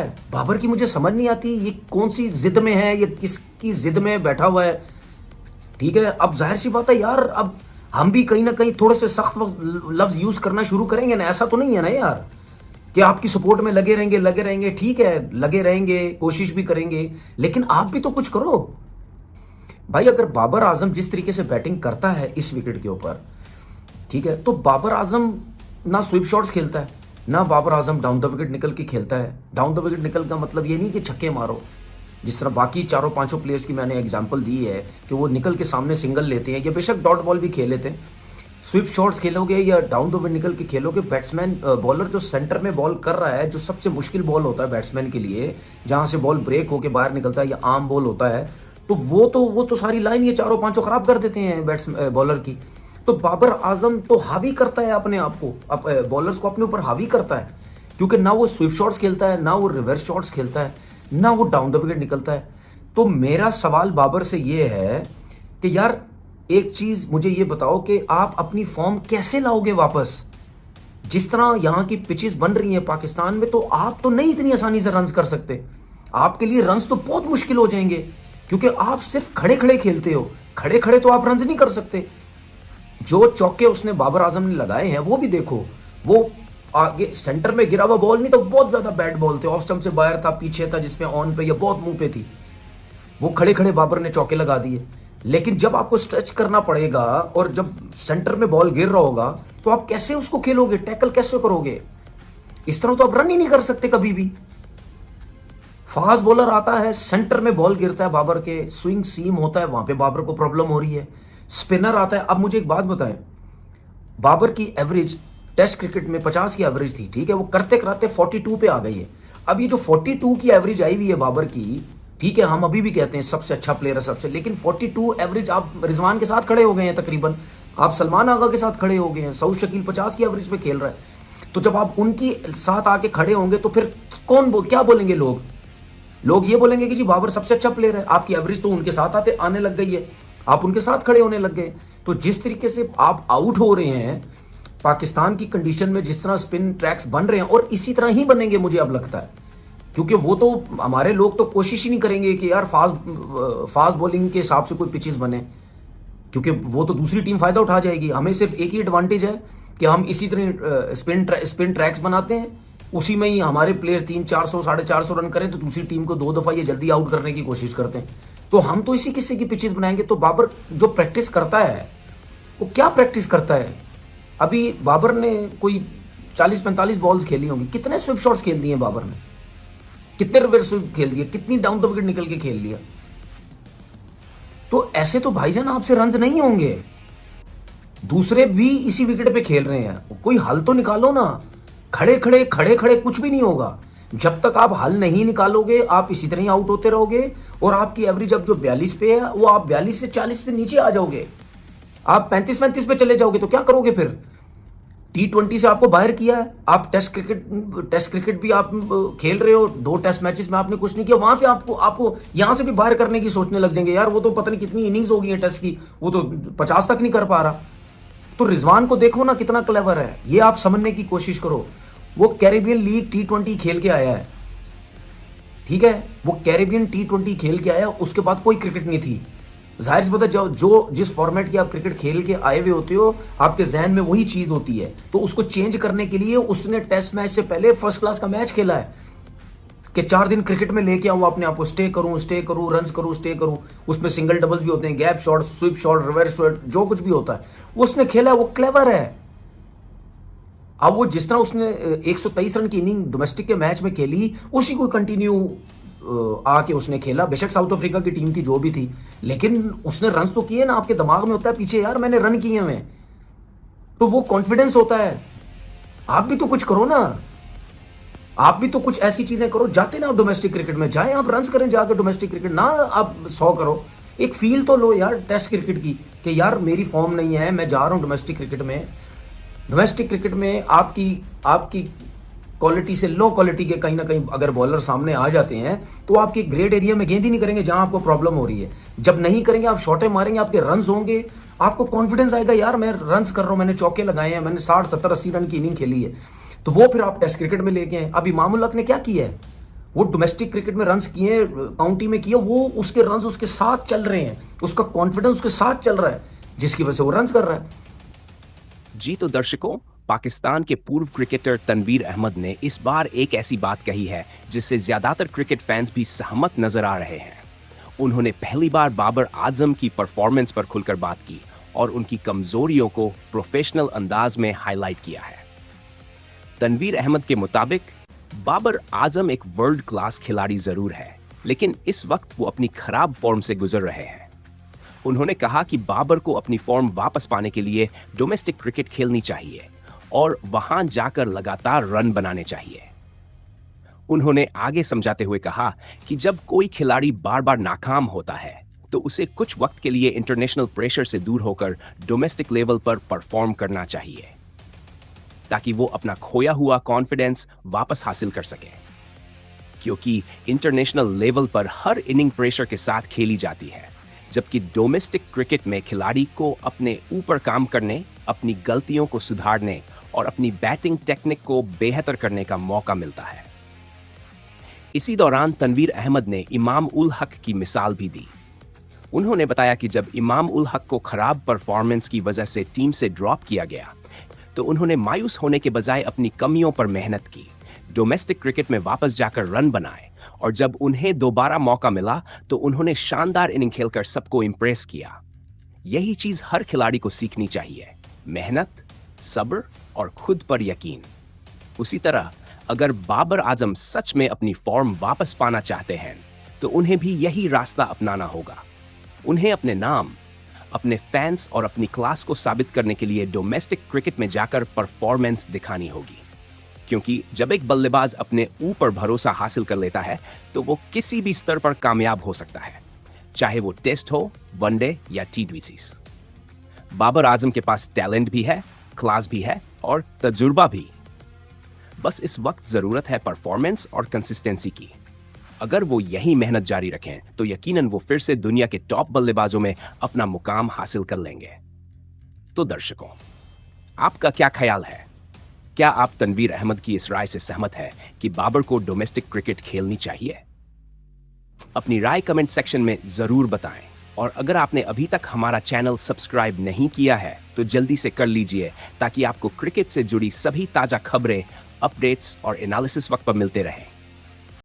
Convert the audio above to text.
है बाबर की, मुझे समझ नहीं आती ये कौन सी जिद में है, ये किसकी जिद में बैठा हुआ है। ठीक है, अब जाहिर सी बात है यार, अब हम भी कहीं ना कहीं थोड़े से सख्त लफ्ज यूज करना शुरू करेंगे ना। ऐसा तो नहीं है ना यार कि आपकी सपोर्ट में लगे रहेंगे। ठीक है, लगे रहेंगे, कोशिश भी करेंगे, लेकिन आप भी तो कुछ करो भाई। अगर बाबर आजम जिस तरीके से बैटिंग करता है इस विकेट के ऊपर, ठीक है, तो बाबर आजम ना स्वीप शॉट्स खेलता है, ना Babar Azam down the wicket निकल के खेलता है। डाउन द विकेट निकल का मतलब ये नहीं कि छक्के मारो, जिस तरह बाकी चारों पांचों प्लेयर्स की मैंने एग्जांपल दी है कि वो निकल के सामने सिंगल लेते हैं, या बेशक डॉट बॉल भी खेल लेते हैं। स्वीप शॉट्स खेलोगे या डाउन द विकेट निकल के खेलोगे, बैट्समैन बॉलर जो सेंटर में बॉल कर रहा है, जो सबसे मुश्किल बॉल होता है बैट्समैन के लिए, जहां से बॉल ब्रेक होकर बाहर निकलता है या आर्म बॉल होता है, तो वो तो सारी लाइन ये चारों पांचों खराब कर देते हैं बैट्समैन बॉलर की। तो बाबर आजम तो हावी करता है अपने आप को, बॉलर्स को अपने ऊपर हावी करता है, क्योंकि ना वो स्वीप शॉट्स खेलता है, ना वो रिवर्स शॉट्स खेलता है, ना वो डाउन द विकेट निकलता है। तो मेरा सवाल बाबर से ये है कि यार एक चीज मुझे ये बताओ कि आप अपनी फॉर्म कैसे लाओगे वापस। जिस तरह यहां की पिचेस बन रही हैं पाकिस्तान में, तो आप तो नहीं इतनी आसानी से रन्स कर सकते। आपके लिए रन्स तो बहुत मुश्किल हो जाएंगे, क्योंकि आप सिर्फ खड़े खड़े खेलते हो। खड़े खड़े तो आप रन्स नहीं कर सकते। जो चौके उसने बाबर आजम ने लगाए हैं वो भी देखो, वो आगे सेंटर में गिरा हुआ बॉल नहीं, तो बहुत ज्यादा बैट बॉल थे, ऑफ स्टंप से बाहर था, पीछे था, जिसमें ऑन पे या बहुत मुंह पे थी, वो खड़े खड़े बाबर ने चौके लगा दिए। लेकिन जब आपको स्ट्रेच करना पड़ेगा और जब सेंटर में बॉल गिर रहा होगा, तो आप कैसे उसको खेलोगे, टैकल कैसे करोगे? इस तरह तो आप रन ही नहीं कर सकते कभी भी। फास्ट बॉलर आता है, सेंटर में बॉल गिरता है, बाबर के स्विंग सीम होता है, वहां पे बाबर को प्रॉब्लम हो रही है। स्पिनर आता है। अब मुझे एक बात बताएं, बाबर की एवरेज टेस्ट क्रिकेट में 50 की एवरेज थी, ठीक है, वो करते कराते 42 पे आ गई है। अब ये जो 42 की एवरेज आई हुई है बाबर की, ठीक है, हम अभी भी कहते हैं सबसे अच्छा प्लेयर है सबसे, लेकिन 42 एवरेज आप रिजवान के साथ खड़े हो गए हैं, तकरीबन आप सलमान आगा के साथ खड़े हो गए हैं। सऊद शकील 50 की एवरेज पे खेल रहा है, तो जब आप उनकी साथ आके खड़े होंगे तो फिर क्या बोलेंगे लोग ये बोलेंगे कि जी बाबर सबसे अच्छा प्लेयर है। आपकी एवरेज तो उनके साथ आने लग गई है, आप उनके साथ खड़े होने लग गए। तो जिस तरीके से आप आउट हो रहे हैं पाकिस्तान की कंडीशन में, जिस तरह स्पिन ट्रैक्स बन रहे हैं, और इसी तरह ही बनेंगे मुझे अब लगता है, क्योंकि वो तो हमारे लोग तो कोशिश ही नहीं करेंगे कि यार फास्ट बॉलिंग के हिसाब से कोई पिचेस बने, क्योंकि वो तो दूसरी टीम फायदा उठा जाएगी। हमें सिर्फ एक ही एडवांटेज है कि हम इसी तरह स्पिन ट्रैक्स बनाते हैं, उसी में ही हमारे प्लेयर्स 300-400 450 रन करें तो दूसरी टीम को 2 दफा ये जल्दी आउट करने की कोशिश करते हैं। तो हम तो इसी किस्से की पिचेस बनाएंगे। तो बाबर जो प्रैक्टिस करता है, वो क्या प्रैक्टिस करता है? अभी बाबर ने कोई 40-45 बॉल्स खेली होंगी, कितने स्विप शॉट्स खेल दिए बाबर ने, कितने रिवर्स स्विप खेल दिए, कितनी डाउन द विकेट निकल के खेल लिया। तो ऐसे तो भाईजान आपसे रन्स नहीं होंगे। दूसरे भी इसी विकेट पे खेल रहे हैं, कोई हल तो निकालो ना। खड़े खड़े कुछ भी नहीं होगा। जब तक आप हल नहीं निकालोगे, आप इसी तरह ही आउट होते रहोगे, और आपकी एवरेज अब जो 42 पे है, वो आप 42 से 40 से नीचे आ जाओगे, आप 35-35 पे चले जाओगे। तो क्या करोगे फिर? T20 से आपको बाहर किया है, आप टेस्ट क्रिकेट भी आप खेल रहे हो, 2 टेस्ट मैचेस में आपने कुछ नहीं किया, वहां से आपको यहां से भी बाहर करने की सोचने लग जाएंगे। यार वो तो पता नहीं कितनी इनिंग्स हो गई है टेस्ट की, वो तो 50 तक नहीं कर पा रहा। तो रिजवान को देखो ना कितना क्लेवर है, ये आप समझने की कोशिश करो। वो कैरेबियन लीग T20 खेल के आया है, ठीक है, वो कैरेबियन T20 खेल के आया, उसके बाद कोई क्रिकेट नहीं थी। जाहिर सी बात है, जो जिस फॉर्मेट की आप क्रिकेट खेल के आए हुए होते हो, आपके जहन में वही चीज होती है। तो उसको चेंज करने के लिए उसने टेस्ट मैच से पहले फर्स्ट क्लास का मैच खेला है कि 4 दिन क्रिकेट में लेके आऊं अपने आप को, स्टे करूं, रन्स करूं, स्टे करूं। उसमें सिंगल डबल्स भी होते हैं, gap shot, sweep shot, reverse shot, जो कुछ भी होता है उसने खेला है। वो क्लेवर है। अब वो जिस तरह उसने 123 रन की इनिंग डोमेस्टिक के मैच में खेली, उसी को कंटिन्यू आके उसने खेला। बेशक साउथ अफ्रीका की टीम थी जो भी थी, लेकिन उसने रन तो किए ना। आपके दिमाग में होता है पीछे, यार मैंने रन किए हैं, तो वो कॉन्फिडेंस होता है। आप भी तो कुछ करो ना, आप भी तो कुछ ऐसी चीजें करो। जाते ना आप डोमेस्टिक क्रिकेट में, जाए आप रन करें जाकर डोमेस्टिक क्रिकेट, ना आप 100 करो। एक फील तो लो यार टेस्ट क्रिकेट की कि यार मेरी फॉर्म नहीं है, मैं जा रहा हूं डोमेस्टिक क्रिकेट में। डोमेस्टिक क्रिकेट में आपकी क्वालिटी से लो क्वालिटी के कहीं ना कहीं अगर बॉलर सामने आ जाते हैं, तो आपके ग्रेड एरिया में गेंद ही नहीं करेंगे जहां आपको प्रॉब्लम हो रही है। जब नहीं करेंगे, आप शॉटें मारेंगे, आपके रन्स होंगे, आपको कॉन्फिडेंस आएगा, यार मैं रन्स कर रहा हूं, मैंने चौके लगाए हैं, मैंने 60 70 80 रन की इनिंग खेली है। तो वो फिर आप टेस्ट क्रिकेट में लेके आए। अब इमामुल हक ने क्या किया है, वो डोमेस्टिक क्रिकेट में रन्स किए, काउंटी में किए, वो उसके रन्स उसके साथ चल रहे हैं, उसका कॉन्फिडेंस उसके साथ चल रहा है, जिसकी वजह से वो रन्स कर रहा है। जी तो दर्शकों, पाकिस्तान के पूर्व क्रिकेटर तनवीर अहमद ने इस बार एक ऐसी बात कही है जिससे ज्यादातर क्रिकेट फैंस भी सहमत नजर आ रहे हैं। उन्होंने पहली बार बाबर आजम की परफॉर्मेंस पर खुलकर बात की और उनकी कमजोरियों को प्रोफेशनल अंदाज में हाईलाइट किया है। तनवीर अहमद के मुताबिक बाबर आजम एक वर्ल्ड क्लास खिलाड़ी जरूर है, लेकिन इस वक्त वो अपनी खराब फॉर्म से गुजर रहे हैं। उन्होंने कहा कि बाबर को अपनी फॉर्म वापस पाने के लिए डोमेस्टिक क्रिकेट खेलनी चाहिए और वहां जाकर लगातार रन बनाने चाहिए। उन्होंने आगे समझाते हुए कहा कि जब कोई खिलाड़ी बार बार नाकाम होता है तो उसे कुछ वक्त के लिए इंटरनेशनल प्रेशर से दूर होकर डोमेस्टिक लेवल पर परफॉर्म करना चाहिए ताकि वो अपना खोया हुआ कॉन्फिडेंस वापस हासिल कर सके, क्योंकि इंटरनेशनल लेवल पर हर इनिंग प्रेशर के साथ खेली जाती है, जबकि डोमेस्टिक क्रिकेट में खिलाड़ी को अपने ऊपर काम करने, अपनी गलतियों को सुधारने और अपनी बैटिंग टेक्निक को बेहतर करने का मौका मिलता है। इसी दौरान तनवीर अहमद ने इमाम उल हक की मिसाल भी दी। उन्होंने बताया कि जब इमाम उल हक को खराब परफॉर्मेंस की वजह से टीम से ड्रॉप किया गया तो उन्होंने मायूस होने के बजाय अपनी कमियों पर मेहनत की, डोमेस्टिक क्रिकेट में वापस जाकर रन बनाए और जब उन्हें दोबारा मौका मिला तो उन्होंने शानदार इनिंग खेलकर सबको इंप्रेस किया। यही चीज हर खिलाड़ी को सीखनी चाहिए, मेहनत, सब्र और खुद पर यकीन। उसी तरह अगर बाबर आजम सच में अपनी फॉर्म वापस पाना चाहते हैं तो उन्हें भी यही रास्ता अपनाना होगा। उन्हें अपने नाम, अपने फैंस और अपनी क्लास को साबित करने के लिए डोमेस्टिक क्रिकेट में जाकर परफॉर्मेंस दिखानी होगी, क्योंकि जब एक बल्लेबाज अपने ऊपर भरोसा हासिल कर लेता है तो वो किसी भी स्तर पर कामयाब हो सकता है, चाहे वो टेस्ट हो, वनडे या T20। बाबर आजम के पास टैलेंट भी है, क्लास भी है और तजुर्बा भी। बस इस वक्त जरूरत है परफॉर्मेंस और कंसिस्टेंसी की। अगर वो यही मेहनत जारी रखें तो यकीनन वो फिर से दुनिया के टॉप बल्लेबाजों में अपना मुकाम हासिल कर लेंगे। तो दर्शकों, आपका क्या ख्याल है? क्या आप तनवीर अहमद की इस राय से सहमत है कि बाबर को डोमेस्टिक क्रिकेट खेलनी चाहिए? अपनी राय कमेंट सेक्शन में जरूर बताएं और अगर आपने अभी तक हमारा चैनल सब्सक्राइब नहीं किया है तो जल्दी से कर लीजिए ताकि आपको क्रिकेट से जुड़ी सभी ताजा खबरें, अपडेट्स और एनालिसिस वक्त पर मिलते रहें।